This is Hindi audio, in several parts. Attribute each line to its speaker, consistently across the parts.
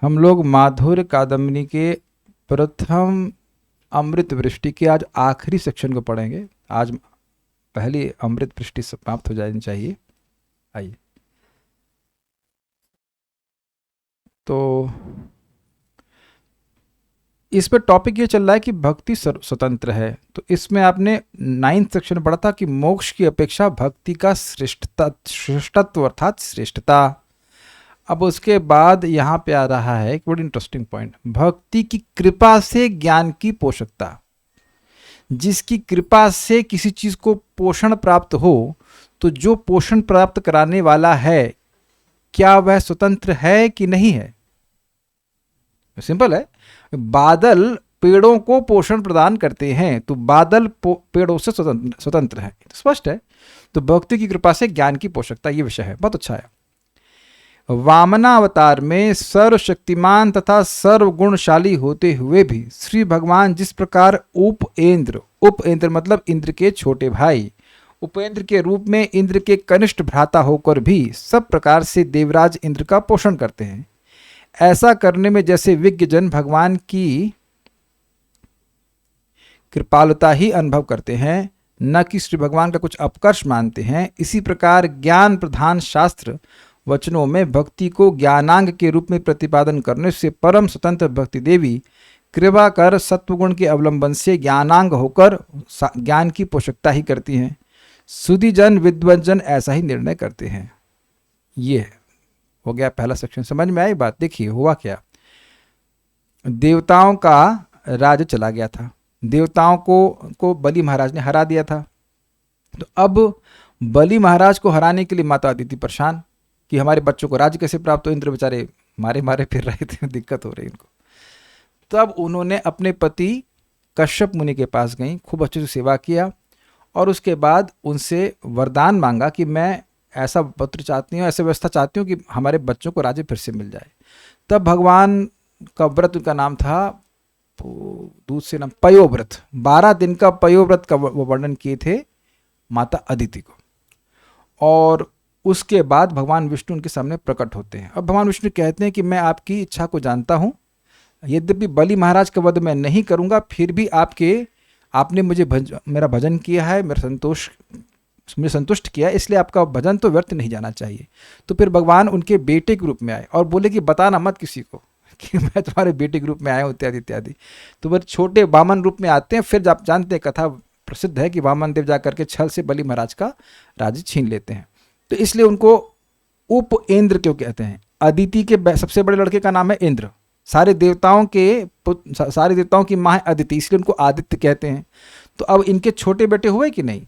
Speaker 1: हम लोग माधुर्य कादम्बरी के प्रथम अमृत वृष्टि के आज आखिरी सेक्शन को पढ़ेंगे। आज पहली अमृत वृष्टि समाप्त हो जानी चाहिए। आइए, तो इस पे टॉपिक ये चल रहा है कि भक्ति स्वतंत्र है। तो इसमें आपने 9th सेक्शन पढ़ा था कि मोक्ष की अपेक्षा भक्ति का श्रेष्ठत्व अर्थात श्रेष्ठता। अब उसके बाद यहाँ पे आ रहा है एक बड़ी इंटरेस्टिंग पॉइंट, भक्ति की कृपा से ज्ञान की पोषकता। जिसकी कृपा से किसी चीज को पोषण प्राप्त हो, तो जो पोषण प्राप्त कराने वाला है क्या वह स्वतंत्र है कि नहीं है? सिंपल है, बादल पेड़ों को पोषण प्रदान करते हैं, तो बादल पेड़ों से स्वतंत्र है, तो स्पष्ट है। तो भक्ति की कृपा से ज्ञान की पोषकता, ये विषय है, बहुत अच्छा है। वामनावतार में सर्वशक्तिमान तथा सर्वगुणशाली होते हुए भी श्री भगवान जिस प्रकार उपेंद्र मतलब इंद्र के छोटे भाई, उपेंद्र के रूप में इंद्र के कनिष्ठ भ्राता होकर भी सब प्रकार से देवराज इंद्र का पोषण करते हैं, ऐसा करने में जैसे विज्ञजन भगवान की कृपालुता ही अनुभव करते हैं, न कि श्री भगवान का कुछ अपकर्ष मानते हैं, इसी प्रकार ज्ञान प्रधान शास्त्र वचनों में भक्ति को ज्ञानांग के रूप में प्रतिपादन करने से परम स्वतंत्र भक्ति देवी कृपा कर सत्वगुण के अवलंबन से ज्ञानांग होकर ज्ञान की पोषकता ही करती हैं। सुधीजन विद्वजन ऐसा ही निर्णय करते हैं। ये हो गया पहला सेक्शन। समझ में आई बात? देखिए हुआ क्या, देवताओं का राज्य चला गया था, देवताओं को बलि महाराज ने हरा दिया था। तो अब बलि महाराज को हराने के लिए माता अदिति परेशान कि हमारे बच्चों को राज्य कैसे प्राप्त हो, इंद्र बेचारे मारे मारे फिर रहे थे, दिक्कत हो रही इनको। तब उन्होंने अपने पति कश्यप मुनि के पास गई, खूब अच्छे से सेवा किया और उसके बाद उनसे वरदान मांगा कि मैं ऐसा पुत्र चाहती हूँ, ऐसी व्यवस्था चाहती हूँ कि हमारे बच्चों को राज्य फिर से मिल जाए। तब भगवान का व्रत, उनका नाम था दूसरे नाम पयोव्रत, 12 दिन का पयोव्रत का वो वर्णन किए थे माता अदिति को। और उसके बाद भगवान विष्णु उनके सामने प्रकट होते हैं। अब भगवान विष्णु कहते हैं कि मैं आपकी इच्छा को जानता हूँ, यद्यपि बलि महाराज का वध मैं नहीं करूँगा, फिर भी आपने मुझे मेरा भजन किया है, मुझे संतुष्ट किया, इसलिए आपका भजन तो व्यर्थ नहीं जाना चाहिए। तो फिर भगवान उनके बेटे के रूप में आए और बोले कि बताना मत किसी को कि मैं तुम्हारे बेटे के रूप में आया हूँ, इत्यादि इत्यादि। तो वह छोटे वामन रूप में आते हैं। फिर आप जानते हैं, कथा प्रसिद्ध है कि वामन देव जा करके छल से बलि महाराज का राज्य छीन लेते हैं। तो इसलिए उनको उपेंद्र क्यों कहते हैं? अदिति के सबसे बड़े लड़के का नाम है इंद्र, सारे देवताओं की माँ है अदिति, इसलिए उनको आदित्य कहते हैं। तो अब इनके छोटे बेटे हुए कि नहीं?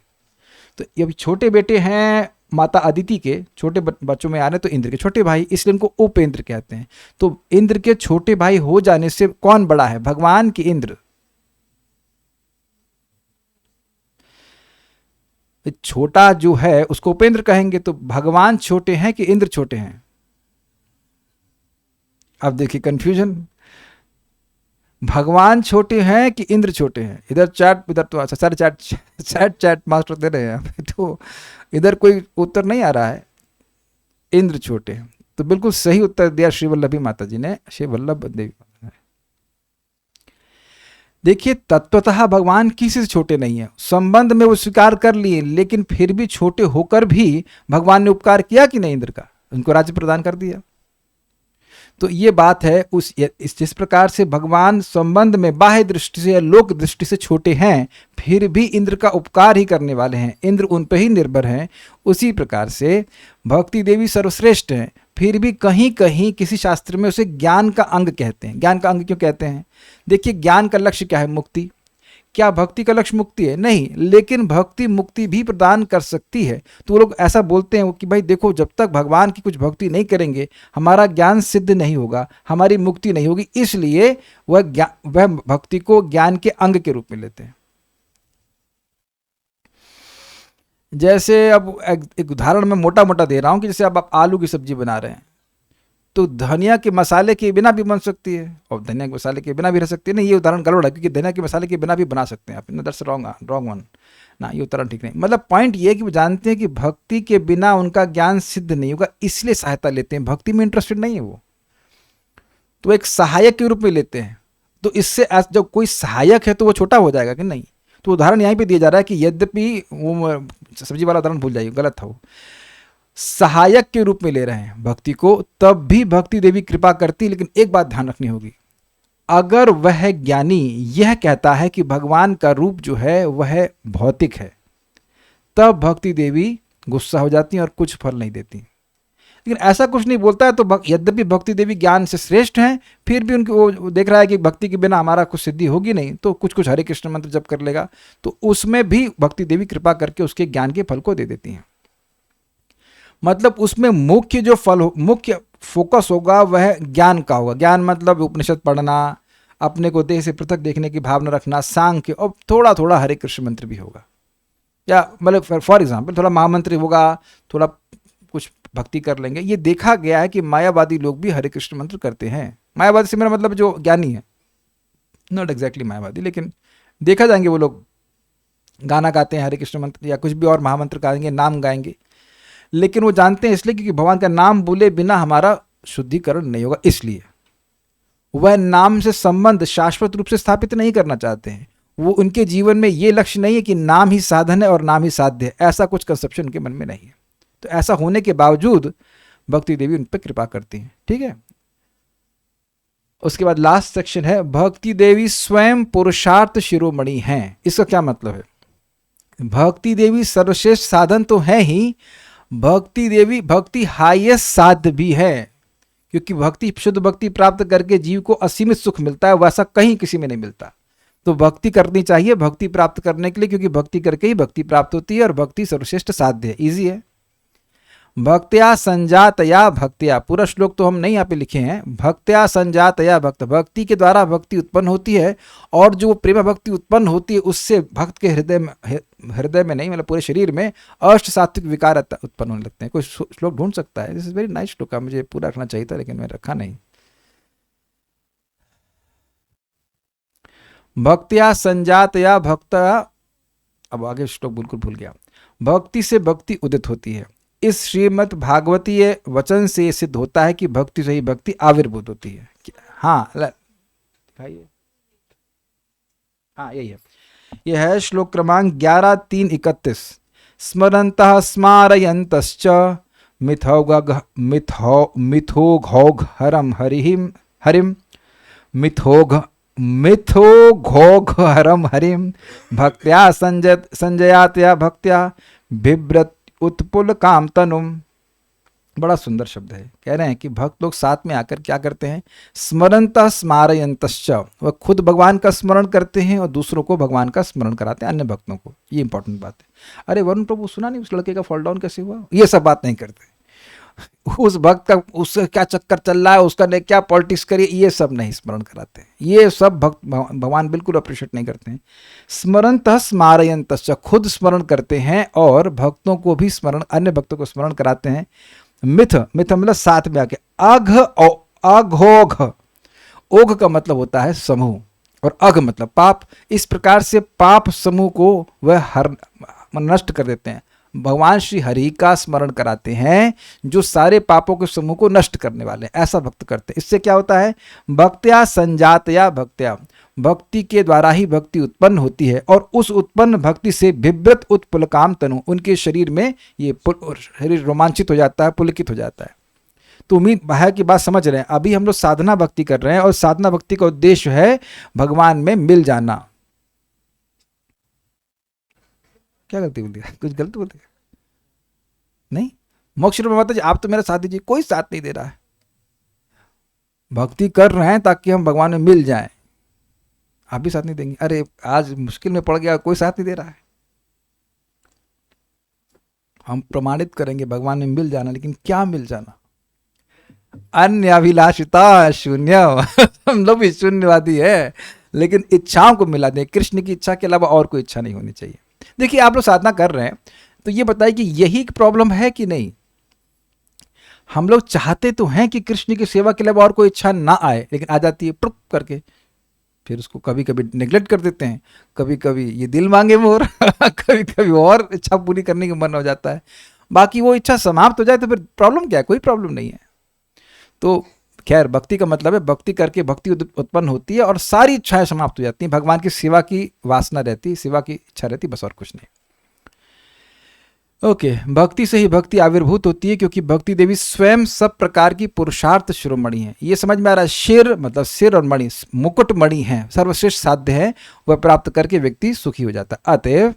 Speaker 1: तो ये छोटे बेटे हैं माता अदिति के, छोटे बच्चों में आ रहे तो इंद्र के छोटे भाई, इसलिए उनको उपेंद्र कहते हैं। तो इंद्र के छोटे भाई हो जाने से कौन बड़ा है, भगवान की इंद्र? छोटा जो है उसको उपेंद्र कहेंगे। तो भगवान छोटे हैं कि इंद्र छोटे हैं? अब देखिए कंफ्यूजन, भगवान छोटे हैं कि इंद्र छोटे हैं? इधर तो सारे चैट मास्टर दे रहे हैं, तो इधर कोई उत्तर नहीं आ रहा है। इंद्र छोटे हैं, तो बिल्कुल सही उत्तर दिया श्री वल्लभी माता जी ने, श्री वल्लभ देवी। देखिए तत्वतः भगवान किसी से छोटे नहीं है, संबंध में वो स्वीकार कर लिए, लेकिन फिर भी छोटे होकर भी भगवान ने उपकार किया कि नहीं इंद्र का, उनको राज्य प्रदान कर दिया। तो ये बात है जिस प्रकार से भगवान संबंध में बाह्य दृष्टि से या लोक दृष्टि से छोटे हैं, फिर भी इंद्र का उपकार ही करने वाले हैं, इंद्र उन पर ही निर्भर हैं। उसी प्रकार से भक्ति देवी सर्वश्रेष्ठ हैं, फिर भी कहीं कहीं किसी शास्त्र में उसे ज्ञान का अंग कहते हैं। ज्ञान का अंग क्यों कहते हैं? देखिए ज्ञान का लक्ष्य क्या है? मुक्ति। क्या भक्ति का लक्ष्य मुक्ति है? नहीं, लेकिन भक्ति मुक्ति भी प्रदान कर सकती है। तो वो लोग ऐसा बोलते हैं कि भाई देखो, जब तक भगवान की कुछ भक्ति नहीं करेंगे हमारा ज्ञान सिद्ध नहीं होगा, हमारी मुक्ति नहीं होगी, इसलिए वह भक्ति को ज्ञान के अंग के रूप में लेते हैं। जैसे अब एक उदाहरण मैं मोटा मोटा दे रहा हूं कि जैसे अब आप आलू की सब्जी बना रहे हैं, तो धनिया के मसाले के बिना भी बन सकती है और धनिया के मसाले के बिना भी रह सकती है। नहीं, ये उदाहरण गलत है, क्योंकि धनिया के मसाले के बिना भी बना सकते हैं आप। दैट्स रॉन्ग वन ना, ये उदाहरण ठीक नहीं। मतलब पॉइंट ये है कि वो जानते हैं कि भक्ति के बिना उनका ज्ञान सिद्ध नहीं होगा, इसलिए सहायता लेते हैं, भक्ति में इंटरेस्टेड नहीं है वो। तो एक सहायक के रूप में लेते हैं। तो इससे जब कोई सहायक है तो वो छोटा हो जाएगा कि नहीं। तो उदाहरण यहीं पे दिया जा रहा है कि यद्यपि वो सब्जी वाला उदाहरण भूल जाइए, गलत था वो, सहायक के रूप में ले रहे हैं भक्ति को, तब भी भक्ति देवी कृपा करती। लेकिन एक बात ध्यान रखनी होगी, अगर वह ज्ञानी यह कहता है कि भगवान का रूप जो है वह भौतिक है, तब भक्ति देवी गुस्सा हो जाती हैं और कुछ फल नहीं देती। लेकिन ऐसा कुछ नहीं बोलता है तो यद्यपि भक्ति देवी ज्ञान से श्रेष्ठ हैं, फिर भी उनकी वो देख रहा है कि भक्ति के बिना हमारा कुछ सिद्धि होगी नहीं, तो कुछ कुछ हरे कृष्ण मंत्र जप कर लेगा, तो उसमें भी भक्ति देवी कृपा करके उसके ज्ञान के फल को दे देती हैं। मतलब उसमें मुख्य जो फल मुख्य फोकस होगा वह ज्ञान का होगा। ज्ञान मतलब उपनिषद पढ़ना, अपने को देह से पृथक देखने की भावना रखना, सांख्य, और थोड़ा थोड़ा हरे कृष्ण मंत्र भी होगा, या मतलब फॉर एग्जाम्पल थोड़ा महामंत्र होगा, थोड़ा कुछ भक्ति कर लेंगे। ये देखा गया है कि मायावादी लोग भी हरे कृष्ण मंत्र करते हैं। मायावादी से मेरा मतलब जो ज्ञानी है, नॉट एग्जैक्टली मायावादी, लेकिन देखा जाएंगे वो लोग गाना गाते हैं हरे कृष्ण मंत्र या कुछ भी और महामंत्र गाएंगे, नाम गाएंगे, लेकिन वो जानते हैं इसलिए क्योंकि भगवान का नाम बोले बिना हमारा शुद्धिकरण नहीं होगा, इसलिए वह नाम से संबंध शाश्वत रूप से स्थापित नहीं करना चाहते हैं। वो उनके जीवन में ये लक्ष्य नहीं है कि नाम ही साधन है और नाम ही साध्य है, ऐसा कुछ कंसेप्शन उनके मन में नहीं है। तो ऐसा होने के बावजूद भक्ति देवी उन पर कृपा करती हैं। ठीक है, उसके बाद लास्ट सेक्शन है, भक्ति देवी स्वयं पुरुषार्थ शिरोमणि हैं। इसका क्या मतलब है? भक्ति देवी सर्वश्रेष्ठ साधन तो है ही, भक्ति देवी भक्ति हाईएस्ट साध्य भी है, क्योंकि भक्ति शुद्ध भक्ति प्राप्त करके जीव को असीमित सुख मिलता है, वैसा कहीं किसी में नहीं मिलता। तो भक्ति करनी चाहिए भक्ति प्राप्त करने के लिए, क्योंकि भक्ति करके ही भक्ति प्राप्त होती है और भक्ति सर्वश्रेष्ठ साध्य है, इजी है। भक्त्या संजातया भक्त्या, पूरा श्लोक तो हम नहीं यहाँ पे लिखे हैं। भक्त्या संजातया भक्त, भक्ति के द्वारा भक्ति उत्पन्न होती है, और जो प्रेम भक्ति उत्पन्न होती है उससे भक्त के हृदय में नहीं मतलब पूरे शरीर में अष्ट सात्विक विकार उत्पन्न होने लगते हैं। कोई श्लोक ढूंढ सकता है? दिस इज वेरी नाइस श्लोक, मुझे पूरा रखना चाहिए था लेकिन मैं रखा नहीं। भक्त्या संजातया भक्त्या, अब आगे श्लोक बिल्कुल भूल गया। भक्ति से भक्ति उदित होती है। इस श्रीमद् भागवतीय वचन से सिद्ध होता है कि भक्ति से ही भक्ति आविर्भूत होती है। हाँ हाँ यही है, यह है श्लोक क्रमांक 11.3.31। स्मरन्तः स्मारयन्तश्च मिथोघौघ हरम हरिम मिथोघौघ हरम हरिम भक्त्या संजयातया भक्त्या बिभ्रत उत्पुल काम तनुम। बड़ा सुंदर शब्द है। कह रहे हैं कि भक्त लोग साथ में आकर क्या करते हैं? स्मरन्तः स्मारयन्तश्च, वह खुद भगवान का स्मरण करते हैं और दूसरों को भगवान का स्मरण कराते हैं, अन्य भक्तों को। ये इंपॉर्टेंट बात है। अरे वरुण प्रभु सुना नहीं उस लड़के का फॉल डाउन कैसे हुआ? ये सब बात नहीं करते। उस भक्त का उससे क्या चक्कर चल रहा है, उसका ने क्या पॉलिटिक्स करी, ये सब नहीं स्मरण कराते हैं। ये सब भक्त भगवान बिल्कुल अप्रिशिएट नहीं करते हैं। स्मरन्तः स्मारयन्तश्च, खुद स्मरण करते हैं और भक्तों को भी स्मरण, अन्य भक्तों को स्मरण कराते हैं। मिथ मतलब साथ में आके, अघोघ, ओघ का मतलब होता है समूह और अघ मतलब पाप। इस प्रकार से पाप समूह को वह नष्ट कर देते हैं। भगवान श्री हरि का स्मरण कराते हैं जो सारे पापों के समूह को नष्ट करने वाले हैं, ऐसा भक्त करते हैं। इससे क्या होता है? भक्त्या संजातया भक्त्या, भक्ति के द्वारा ही भक्ति उत्पन्न होती है और उस उत्पन्न भक्ति से बिभ्रत उत्पुलकाम तनु, उनके शरीर में ये शरीर रोमांचित हो जाता है, पुलकित हो जाता है। तो उम्मीद है कि बात समझ रहे हैं। अभी हम लोग साधना भक्ति कर रहे हैं और साधना भक्ति का उद्देश्य है भगवान में मिल जाना। क्या गलती बोल दिया? कुछ गलत बोल दिया? नहीं, मोक्ष रूप माता जी आप तो मेरा साथ दीजिए। कोई साथ नहीं दे रहा है। भक्ति कर रहे हैं ताकि हम भगवान में मिल जाएं। आप भी साथ नहीं देंगे? अरे आज मुश्किल में पड़ गया, कोई साथ नहीं दे रहा है। हम प्रमाणित करेंगे भगवान में मिल जाना, लेकिन क्या मिल जाना? अन्य अभिलाषिता शून्य। हम लोग भी शून्यवादी है, लेकिन इच्छाओं को मिला दें। कृष्ण की इच्छा के अलावा और कोई इच्छा नहीं होनी चाहिए। देखिए आप लोग साधना कर रहे हैं तो ये बताइए कि यही प्रॉब्लम है कि नहीं? हम लोग चाहते तो हैं कि कृष्ण की सेवा के अलावा और कोई इच्छा ना आए, लेकिन आ जाती है टुक करके। फिर उसको कभी कभी नेग्लेक्ट कर देते हैं, कभी कभी ये दिल मांगे मोर कभी कभी और इच्छा पूरी करने का मन हो जाता है। बाकी वो इच्छा समाप्त हो जाए तो फिर प्रॉब्लम क्या है? कोई प्रॉब्लम नहीं है। तो खैर, भक्ति का मतलब है भक्ति करके भक्ति उत्पन्न होती है और सारी इच्छाएं समाप्त हो जाती हैं, भगवान की सेवा की वासना रहती, सेवा की इच्छा रहती, बस और कुछ नहीं। ओके, भक्ति से ही भक्ति आविर्भूत होती है, क्योंकि भक्ति देवी स्वयं सब प्रकार की पुरुषार्थ शिरोमणि है। ये समझ में आ रहा है, शिर मतलब सिर और मणि, मुकुट मणि है, सर्वश्रेष्ठ साध्य है, वह प्राप्त करके व्यक्ति सुखी हो जाता है। अतएव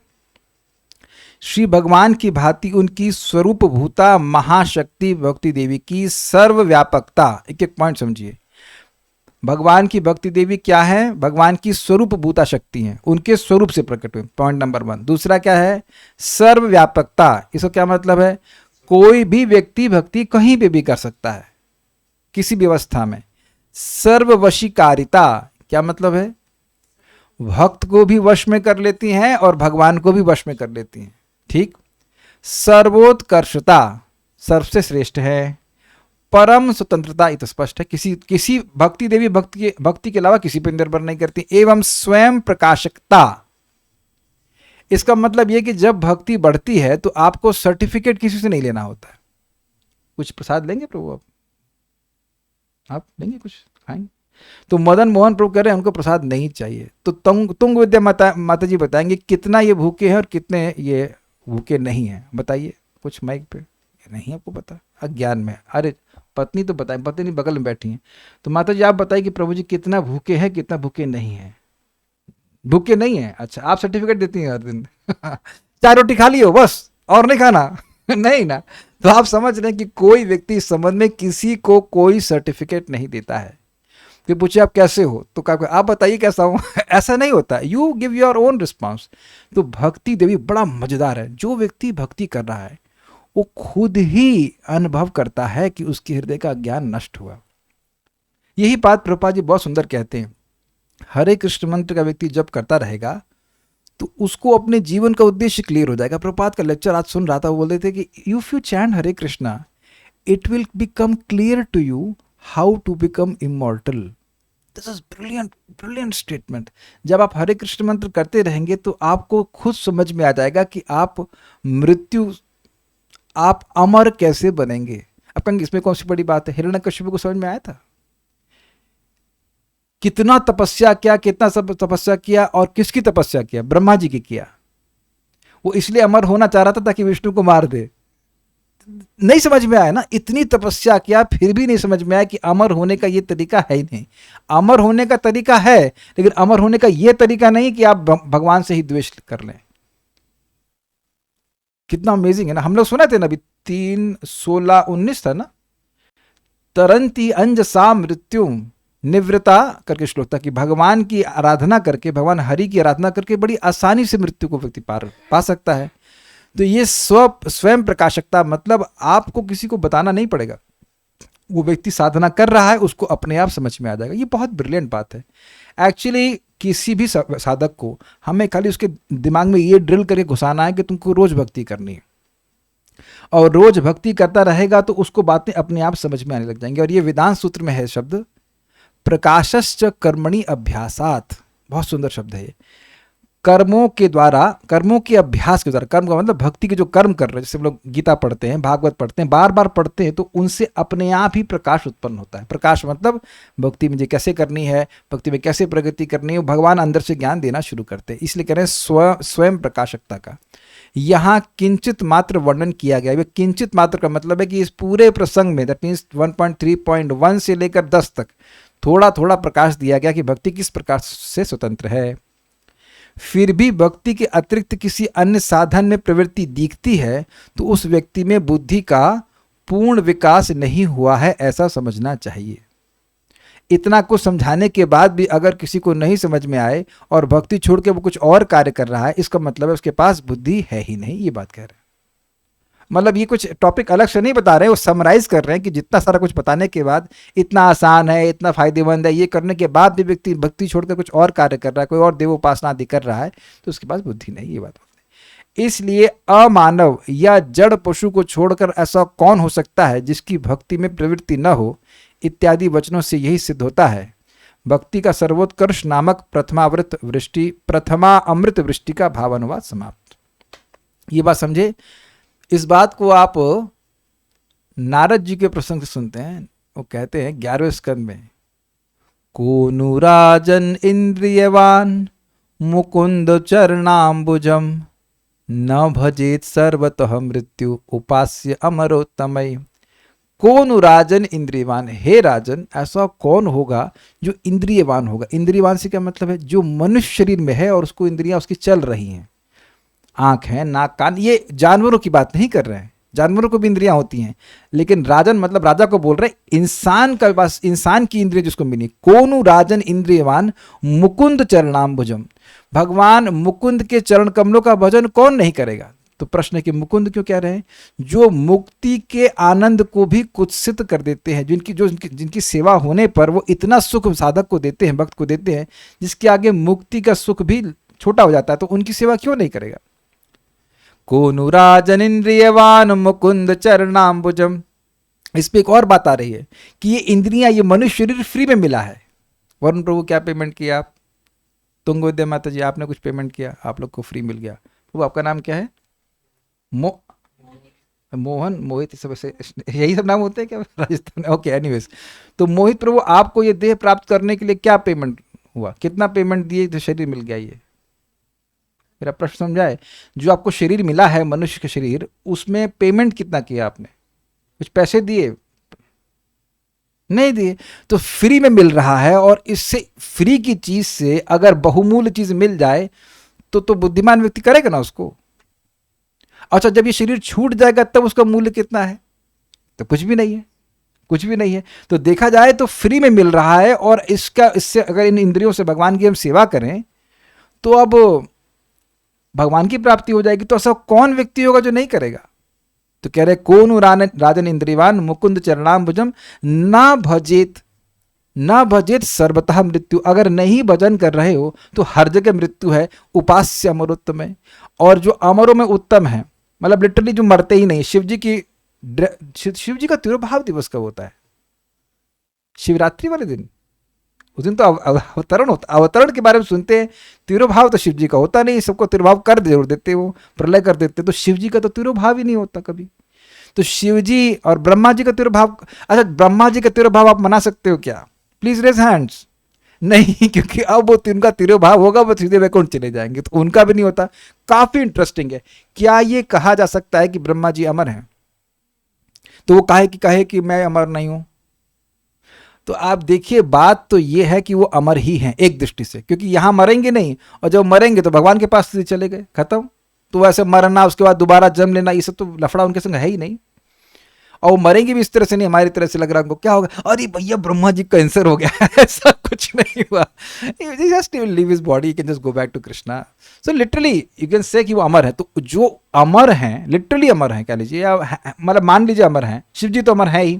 Speaker 1: श्री भगवान की भांति उनकी स्वरूप भूता महाशक्ति भक्ति देवी की सर्वव्यापकता, एक एक पॉइंट समझिए। भगवान की भक्ति देवी क्या है? भगवान की स्वरूप भूता शक्ति है, उनके स्वरूप से प्रकट हुए, पॉइंट नंबर 1। दूसरा क्या है? सर्वव्यापकता। इसका क्या मतलब है? कोई भी व्यक्ति भक्ति कहीं पे भी कर सकता है, किसी भी अवस्था में। सर्ववशीकारिता, क्या मतलब है? भक्त को भी वश में कर लेती हैं और भगवान को भी वश में कर लेती हैं, ठीक। सर्वोत्कर्षता, सबसे श्रेष्ठ है। परम स्वतंत्रता, इत स्पष्ट है, किसी भक्ति देवी भक्ति के अलावा किसी पर निर्भर नहीं करती। एवं स्वयं प्रकाशकता, इसका मतलब यह कि जब भक्ति बढ़ती है तो आपको सर्टिफिकेट किसी से नहीं लेना होता है। कुछ प्रसाद लेंगे प्रभु? आप लेंगे कुछ, खाएंगे? तो मदन मोहन प्रभु कह रहे हैं उनको प्रसाद नहीं चाहिए। तो तुंग विद्या माता जी बताएंगे कितना ये भूखे हैं और कितने ये भूखे नहीं हैं, बताइए कुछ माइक पे। नहीं आपको पता, अज्ञान में। अरे पत्नी तो बताए, पत्नी बगल में बैठी हैं, तो माता जी आप बताइए कि प्रभु जी कितना भूखे हैं, कितना भूखे नहीं हैं। भूखे नहीं है, अच्छा, आप सर्टिफिकेट देती हैं हर दिन 4 रोटी खा लियो बस, और नहीं खाना नहीं ना। तो आप समझ रहे हैं कि कोई व्यक्ति इस संबंध में किसी को कोई सर्टिफिकेट नहीं देता है। फिर पूछे आप कैसे हो, तो क्या आप बताइए कैसा हूं ऐसा नहीं होता, you give your own response. तो भक्ति देवी बड़ा मजेदार है। जो व्यक्ति भक्ति कर रहा है वो खुद ही अनुभव करता है कि उसके हृदय का ज्ञान नष्ट हुआ। यही बात प्रभुपाद जी बहुत सुंदर कहते हैं। हरे कृष्ण मंत्र का व्यक्ति जब करता रहेगा तो उसको अपने जीवन का उद्देश्य क्लियर हो जाएगा। प्रभुपाद का लेक्चर आज सुन रहा था, वो बोल रहे थे कि if you chant Hare Krishna it will become clear to you how to become immortal. This is brilliant statement. जब आप हरे कृष्ण मंत्र करते रहेंगे तो आपको खुद समझ में आ जाएगा कि आप अमर कैसे बनेंगे। अब कहेंगे इसमें कौन सी बड़ी बात है? हिरण्यकश्यप को समझ में आया था, कितना तपस्या किया, कितना सब तपस्या किया, और किसकी तपस्या किया? ब्रह्मा जी की किया। वो इसलिए अमर होना चाह रहा था ताकि विष्णु को मार दे। नहीं समझ में आया ना, इतनी तपस्या किया फिर भी नहीं समझ में आया कि अमर होने का ये तरीका है ही नहीं। अमर होने का तरीका है, लेकिन अमर होने का ये तरीका नहीं कि आप भगवान से ही द्वेष कर लें। कितना अमेजिंग है ना। हम लोग सुना थे ना अभी 3:16-19 था ना, तरंती अंजसा मृत्यु निवृत्ता करके श्लोक था कि भगवान की आराधना करके, भगवान हरि की आराधना करके बड़ी आसानी से मृत्यु को व्यक्ति पा सकता है। तो ये स्वयं प्रकाशकता मतलब आपको किसी को बताना नहीं पड़ेगा, वो व्यक्ति साधना कर रहा है उसको अपने आप समझ में आ जाएगा। ये बहुत ब्रिलियंट बात है। एक्चुअली किसी भी साधक को हमें खाली उसके दिमाग में ये ड्रिल करके घुसाना है कि तुमको रोज भक्ति करनी है, और रोज भक्ति करता रहेगा तो उसको बातें अपने आप समझ में आने लग जाएंगी। और ये वेदांत सूत्र में है शब्द प्रकाशश्च कर्मणि अभ्यासात, बहुत सुंदर शब्द है ये। कर्मों के द्वारा, कर्मों के अभ्यास के द्वारा, कर्म का मतलब भक्ति के जो कर्म कर रहे हैं, जैसे हम लोग गीता पढ़ते हैं, भागवत पढ़ते हैं, बार बार पढ़ते हैं, तो उनसे अपने आप ही प्रकाश उत्पन्न होता है। प्रकाश मतलब भक्ति मुझे कैसे करनी है, भक्ति में कैसे प्रगति करनी है, भगवान अंदर से ज्ञान देना शुरू करते हैं। इसलिए कह रहे हैं स्वयं प्रकाशकता का यहाँ किंचित मात्र वर्णन किया गया है। किंचित मात्र का मतलब है कि इस पूरे प्रसंग में, दैट मीन्स 1.3.1 से लेकर 10 तक थोड़ा थोड़ा प्रकाश दिया गया कि भक्ति किस प्रकार से स्वतंत्र है। फिर भी भक्ति के अतिरिक्त किसी अन्य साधन में प्रवृत्ति दिखती है तो उस व्यक्ति में बुद्धि का पूर्ण विकास नहीं हुआ है, ऐसा समझना चाहिए। इतना कुछ समझाने के बाद भी अगर किसी को नहीं समझ में आए और भक्ति छोड़ के वो कुछ और कार्य कर रहा है, इसका मतलब है उसके पास बुद्धि है ही नहीं। ये बात कह रहे हैं। मतलब ये कुछ टॉपिक अलग से नहीं बता रहे हैं, वो समराइज कर रहे हैं कि जितना सारा कुछ बताने के बाद, इतना आसान है, इतना फायदेमंद है, ये करने के बाद भी व्यक्ति भक्ति छोड़कर कुछ और कार्य कर रहा है, कोई और देव उपासना आदि कर रहा है, तो उसके पास बुद्धि नहीं। ये बात होती है। इसलिए अमानव या जड़ पशु को छोड़कर ऐसा कौन हो सकता है जिसकी भक्ति में प्रवृत्ति न हो, इत्यादि वचनों से यही सिद्ध होता है। भक्ति का सर्वोत्कर्ष नामक प्रथमा अमृत वृष्टि का भावानुवाद समाप्त। ये बात समझे। इस बात को आप नारद जी के प्रसंग से सुनते हैं। वो कहते हैं 11वें स्कंद में, कोनु राजन इंद्रियवान मुकुंद चरणाम्बुजम न भजेत सर्वतः मृत्यु उपास्य अमरोत्तमय। कौन राजन इंद्रियवान, हे राजन ऐसा कौन होगा जो इंद्रियवान होगा। इंद्रियवान से क्या मतलब है, जो मनुष्य शरीर में है और उसको इंद्रियां उसकी चल रही हैं, आंख है, नाक, कान। ये जानवरों की बात नहीं कर रहे हैं, जानवरों को भी इंद्रियां होती हैं, लेकिन राजन मतलब राजा को बोल रहे, इंसान का पास, इंसान की इंद्रिय जिसको मिली। कोनु राजन इंद्रियवान मुकुंद चरणाम्बुजम, भगवान मुकुंद के चरण कमलों का भजन कौन नहीं करेगा। तो प्रश्न है कि मुकुंद क्यों कह रहे हैं, जो मुक्ति के आनंद को भी कुत्सित कर देते हैं, जिनकी सेवा होने पर वो इतना सुख साधक को देते हैं, भक्त को देते हैं, जिसके आगे मुक्ति का सुख भी छोटा हो जाता है, तो उनकी सेवा क्यों नहीं करेगा। कोनु राजन इंद्रियवान मुकुंद चरणाम्बुजम। इस पे एक और बात आ रही है कि ये इंद्रियां, ये मनुष्य शरीर फ्री में मिला है। वरुण प्रभु क्या पेमेंट किया आप, तुंग विद्या माता जी आपने कुछ पेमेंट किया, आप लोग को फ्री मिल गया। वो आपका नाम क्या है, मोहन, मोहित, सब ऐसे यही सब नाम होते हैं क्या राजस्थान में। ओके, एनीवेज, तो मोहित प्रभु आपको ये देह प्राप्त करने के लिए क्या पेमेंट हुआ, कितना पेमेंट दिए तो शरीर मिल गया। ये मेरा प्रश्न समझाए, जो आपको शरीर मिला है मनुष्य का शरीर, उसमें पेमेंट कितना किया आपने, कुछ पैसे दिए नहीं दिए, तो फ्री में मिल रहा है। और इससे फ्री की चीज से अगर बहुमूल्य चीज मिल जाए तो बुद्धिमान व्यक्ति करेगा ना उसको। अच्छा, जब ये शरीर छूट जाएगा तब उसका मूल्य कितना है, तो कुछ भी नहीं है, कुछ भी नहीं है। तो देखा जाए तो फ्री में मिल रहा है, और इससे अगर इन इंद्रियों से भगवान की हम सेवा करें तो अब भगवान की प्राप्ति हो जाएगी। तो ऐसा कौन व्यक्ति होगा जो नहीं करेगा। तो कह रहे कौन राजन इंद्रियवान मुकुंद चरणाम्बुजम न भजेत सर्वतः मृत्यु। अगर नहीं भजन कर रहे हो तो हर जगह मृत्यु है। उपास्य अमरोत्तम है, और जो अमरों में उत्तम है, मतलब लिटरली जो मरते ही नहीं। शिव जी का तिरुभाव दिवस कब होता है, शिवरात्रि वाले दिन। उस दिन तो अवतरण होता, अवतरण के बारे में सुनते हैं, तिरुभाव तो शिव जी का होता नहीं। सबको तिरुभाव कर जरूर देते, वो प्रलय कर देते, तो शिव जी का तो तिरुभाव ही नहीं होता कभी। तो शिव जी और ब्रह्मा जी का तिरुभाव, अच्छा ब्रह्मा जी का तिरुभाव आप मना सकते हो क्या, प्लीज रेज हैंड्स। नहीं, क्योंकि अब वो उनका तिरुभाव होगा वो सीधे वैकुंठ चले जाएंगे, तो उनका भी नहीं होता। काफी इंटरेस्टिंग है। क्या ये कहा जा सकता है कि ब्रह्मा जी अमर हैं, तो वो कहे कि मैं अमर नहीं हूं। तो आप देखिए, बात तो ये है कि वो अमर ही हैं एक दृष्टि से, क्योंकि यहां मरेंगे नहीं, और जब मरेंगे तो भगवान के पास से चले गए, खत्म। तो वैसे मरना, उसके बाद दोबारा जन्म लेना, ये सब तो लफड़ा उनके संग है ही नहीं। और वो मरेंगे भी इस तरह से नहीं, हमारी तरह से लग रहा उनको क्या होगा, अरे भैया ब्रह्मा जी कैंसर हो गया ऐसा कुछ नहीं हुआ। Just leave his body, you can just go back to Krishna. So literally you can say कि वो अमर है। तो जो अमर हैं, लिटरली अमर हैं कह लीजिए, या मतलब मान लीजिए अमर हैं, शिव जी तो अमर है ही,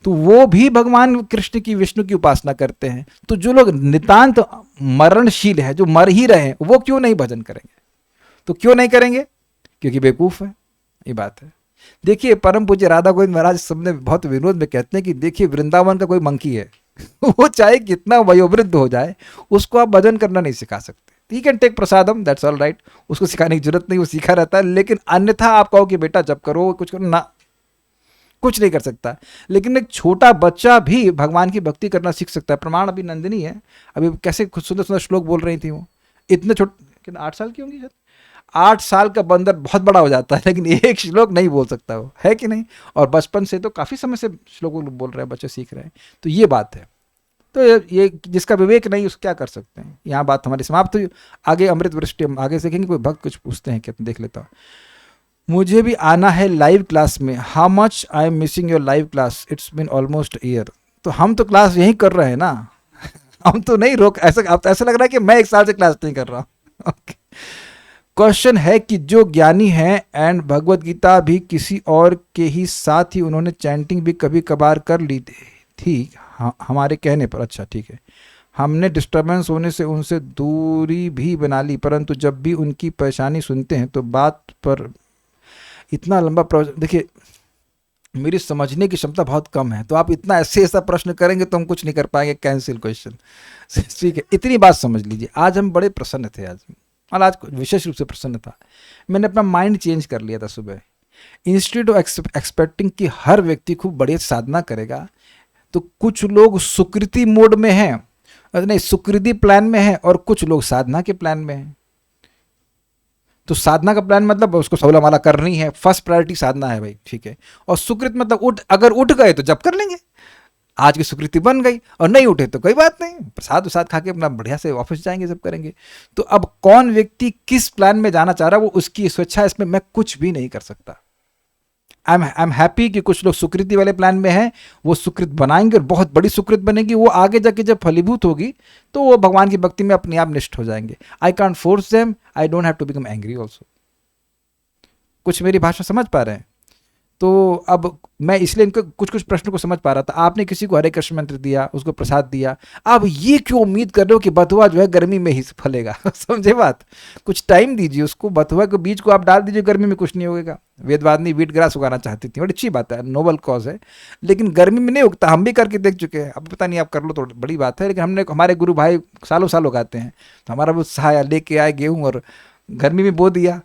Speaker 1: तो वो भी भगवान कृष्ण की, विष्णु की उपासना करते हैं। तो जो लोग नितांत मरणशील है, जो मर ही रहे हैं, वो क्यों नहीं भजन करेंगे। तो क्यों नहीं करेंगे, क्योंकि बेवकूफ है, ये बात है। देखिए परम पूज्य राधा गोविंद महाराज सबने बहुत विनोद में कहते हैं कि देखिए वृंदावन का कोई मंकी है वो चाहे कितना वयोवृद्ध हो जाए, उसको आप भजन करना नहीं सिखा सकते। He can take prasadam, that's all right, उसको सिखाने की जरूरत नहीं, वो सीखा रहता है। लेकिन अन्यथा आप कहो कि बेटा जब करो, कुछ करो ना, कुछ नहीं कर सकता। लेकिन एक छोटा बच्चा भी भगवान की भक्ति करना सीख सकता है। प्रमाण अभी नंदिनी है, अभी कैसे सुंदर सुंदर श्लोक बोल रही थी वो, इतने छोटे, 8 साल की होंगी, 8 साल का बंदर बहुत बड़ा हो जाता है, लेकिन एक श्लोक नहीं बोल सकता वो, है कि नहीं। और बचपन से तो काफी समय से श्लोक बोल रहे हैं, बच्चे सीख रहे हैं, तो ये बात है। तो ये जिसका विवेक नहीं उसको क्या कर सकते हैं। यहाँ बात हमारी समाप्त हुई। आगे अमृत वृष्टि हम आगे सीखेंगे। कोई भक्त कुछ पूछते हैं क्या, देख लेता हूँ। मुझे भी आना है लाइव क्लास में, how much I am missing your live class, it's been almost year. तो हम तो क्लास यहीं कर रहे हैं ना हम तो नहीं रोक, ऐसा लग रहा है कि मैं 1 साल से क्लास नहीं कर रहा हूँ। क्वेश्चन है कि जो ज्ञानी है एंड भगवत गीता भी किसी और के ही साथ ही उन्होंने चैंटिंग भी कभी कभार कर ली थी हमारे कहने पर। अच्छा ठीक है, हमने डिस्टर्बेंस होने से उनसे दूरी भी बना ली, परंतु जब भी उनकी परेशानी सुनते हैं तो बात पर इतना लंबा देखिए मेरी समझने की क्षमता बहुत कम है, तो आप इतना ऐसा प्रश्न करेंगे तो हम कुछ नहीं कर पाएंगे, कैंसिल क्वेश्चन। ठीक है, इतनी बात समझ लीजिए। आज हम बड़े प्रसन्न थे और आज विशेष रूप से प्रसन्न था। मैंने अपना माइंड चेंज कर लिया था सुबह। इंस्टेड ऑफ एक्सपेक्टिंग कि हर व्यक्ति खूब बड़ी साधना करेगा, तो कुछ लोग सुकृति मोड में हैं, नहीं सुकृति प्लान में है, और कुछ लोग साधना के प्लान में हैं। तो साधना का प्लान मतलब उसको 16 माला करनी है, फर्स्ट प्रायोरिटी साधना है भाई, ठीक है। और सुकृत मतलब अगर उठ गए तो जब कर लेंगे, आज की सुकृति बन गई, और नहीं उठे तो कोई बात नहीं, प्रसाद उसाद खा के अपना बढ़िया से ऑफिस जाएंगे, सब करेंगे। तो अब कौन व्यक्ति किस प्लान में जाना चाह रहा है वो उसकी स्वेच्छा, इसमें मैं कुछ भी नहीं कर सकता। आई एम हैप्पी कि कुछ लोग सुकृति वाले प्लान में हैं, वो सुकृत बनाएंगे और बहुत बड़ी सुकृत बनेगी, वो आगे जाके जब फलीभूत होगी तो वो भगवान की भक्ति में अपने आप निष्ठ हो जाएंगे। I can't force them, I don't have to become angry also. कुछ मेरी भाषा समझ पा रहे हैं? तो अब मैं इसलिए इनको कुछ कुछ प्रश्नों को समझ पा रहा था। आपने किसी को हरे कृष्ण मंत्र दिया, उसको प्रसाद दिया, अब ये क्यों उम्मीद कर रहे हो कि बथुआ जो है गर्मी में ही फलेगा? समझे बात? कुछ टाइम दीजिए उसको, बथुआ के बीज को आप डाल दीजिए, गर्मी में कुछ नहीं होगा। वेदवादिनी वीट ग्रास उगाना चाहती थी, बड़ी अच्छी बात है, नोबल कॉज है, लेकिन गर्मी में नहीं उगता। हम भी करके देख चुके हैं, अब पता नहीं आप कर लो तो बड़ी बात है, लेकिन हमने हमारे गुरु भाई सालों साल उगाते हैं, तो हमारा वो उत्साह लेके आए गेहूँ और गर्मी में बो दिया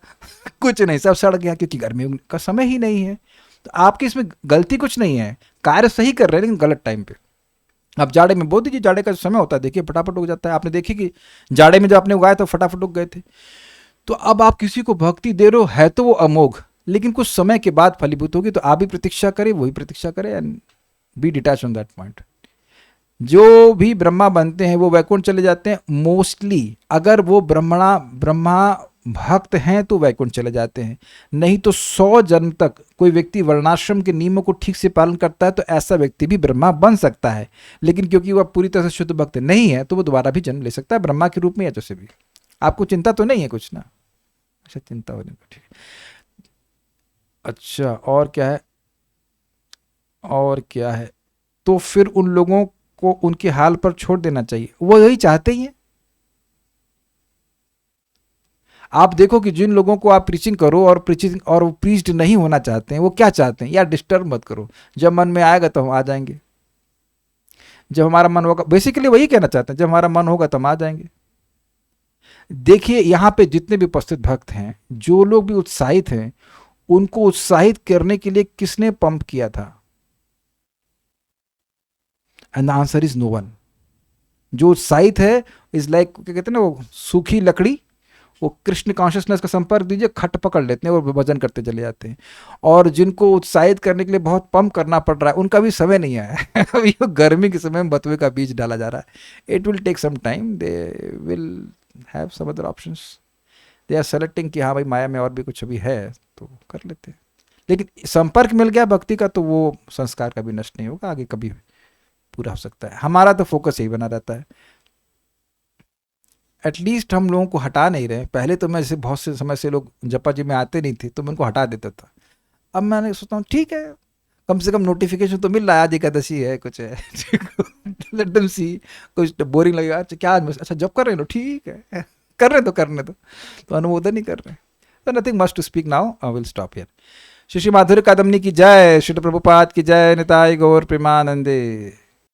Speaker 1: कुछ नहीं, सब सड़ गया, क्योंकि गर्मी का समय ही नहीं है। तो आपकी इसमें गलती कुछ नहीं है, कार्य सही कर रहे हैं लेकिन गलत टाइम पे। आप जाड़े में बो दीजिए, जाड़े का समय होता है देखिए फटाफट उग जाता है। आपने देखी कि जाड़े में जो आपने उगाया तो फटाफट उग गए थे। तो अब आप किसी को भक्ति दे रहे हो, है तो वो अमोघ, लेकिन कुछ समय के बाद फलीभूत होगी, तो आप भी प्रतीक्षा करें, वही प्रतीक्षा करें, and be detach on that point. जो भी ब्रह्मा बनते हैं वो वैकुंठ चले जाते हैं मोस्टली, अगर वो ब्रह्मा भक्त हैं तो वैकुंठ चले जाते हैं, नहीं तो 100 जन्म तक कोई व्यक्ति वर्णाश्रम के नियमों को ठीक से पालन करता है तो ऐसा व्यक्ति भी ब्रह्मा बन सकता है, लेकिन क्योंकि वह पूरी तरह से शुद्ध भक्त नहीं है तो वो दोबारा भी जन्म ले सकता है ब्रह्मा के रूप में या जैसे भी। आपको चिंता तो नहीं है कुछ ना? अच्छा, चिंता होने को, ठीक। अच्छा, और क्या है? और क्या है? तो फिर उन लोगों को उनके हाल पर छोड़ देना चाहिए, वो यही चाहते ही हैं। आप देखो कि जिन लोगों को आप प्रीचिंग करो और वो प्रीच्ड नहीं होना चाहते हैं, वो क्या चाहते हैं? यार डिस्टर्ब मत करो, जब मन में आएगा तो हम आ जाएंगे, जब हमारा मन होगा, बेसिकली वही कहना चाहते हैं, जब हमारा मन होगा तो हम आ जाएंगे। देखिए यहां पे जितने भी उपस्थित भक्त हैं, जो लोग भी उत्साहित हैं, उनको उत्साहित करने के लिए किसने पंप किया था? And the answer is no one. जो उत्साहित है इज लाइक, क्या कहते हैं ना, वो सूखी लकड़ी, वो कृष्ण कॉन्शियसनेस का संपर्क दीजिए, खट पकड़ लेते हैं और भजन करते चले जाते हैं। और जिनको उत्साहित करने के लिए बहुत पंप करना पड़ रहा है, उनका भी समय नहीं आया है अभी गर्मी के समय में बथुए का बीज डाला जा रहा है। It will take some time, they will have some other options, they are selecting कि हाँ भाई माया में और भी कुछ अभी है तो कर लेते हैं। लेकिन संपर्क मिल गया भक्ति का तो वो संस्कार कभी नष्ट नहीं होगा, आगे कभी पूरा हो सकता है। हमारा तो फोकस यही बना रहता है। एटलीस्ट हम लोगों को हटा नहीं रहे। पहले तो मैं जैसे बहुत से समय से लोग जपा जी में आते नहीं थे तो मैं उनको हटा देता था। अब मैंने सोचता हूँ ठीक है, कम से कम नोटिफिकेशन तो मिल रहा है, आज एकादशी है, कुछ है लेट देम सी। कुछ बोरिंग लगेगा, अच्छा क्या आज, अच्छा जब कर रहे हो, ठीक है कर रहे तो करने दो, तो अनुमोदन ही कर रहे हैं। तो nothing much to speak now, I will stop here. Shri Shri Madhurya Kadambini की जय, श्री प्रभुपाद की जय, निताई गौर प्रेमानंदे।